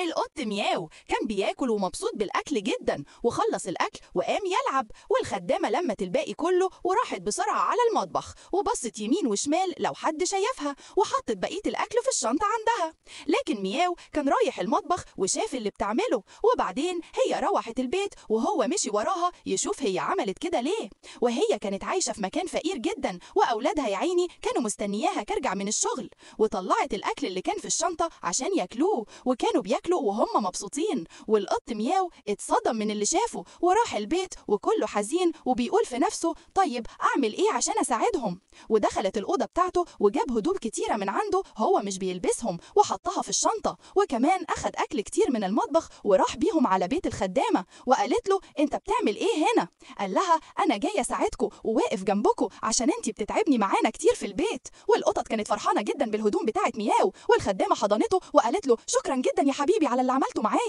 القط مياو كان بياكل ومبسوط بالأكل جدا، وخلص الأكل وقام يلعب، والخدامة لمت الباقي كله وراحت بسرعة على المطبخ وبصت يمين وشمال لو حد شايفها، وحطت بقية الأكل في الشنطة عندها. لكن مياو كان رايح المطبخ وشاف اللي بتعمله، وبعدين هي روحت البيت وهو مشي وراها يشوف هي عملت كده ليه. وهي كانت عايشة في مكان فقير جدا، وأولادها يا عيني كانوا مستنياها ترجع من الشغل، وطلعت الأكل اللي كان في الشنطة عشان ياكلوه، وكانوا بياكلوا وهم مبسوطين. والقط مياو اتصدم من اللي شافه وراح البيت وكله حزين وبيقول في نفسه طيب أعمل إيه عشان أساعدهم. ودخلت الأوضة بتاعته وجاب هدوم كتيرة من عنده هو مش بيلبسهم وحطها في الشنطة، وكمان أخد أكل كتير من المطبخ وراح بيهم على بيت الخدامة وقالت له أنت بتعمل إيه هنا؟ قال لها أنا جاي أساعدكم وواقف جنبكم عشان أنت بتتعبني معانا كتير في البيت. والقطط كانت فرحانة جدا بالهدوم بتاعت مياو، والخدامة حضنته وقالت له شكرا جدا يا حبيبي على اللي عملته معايا.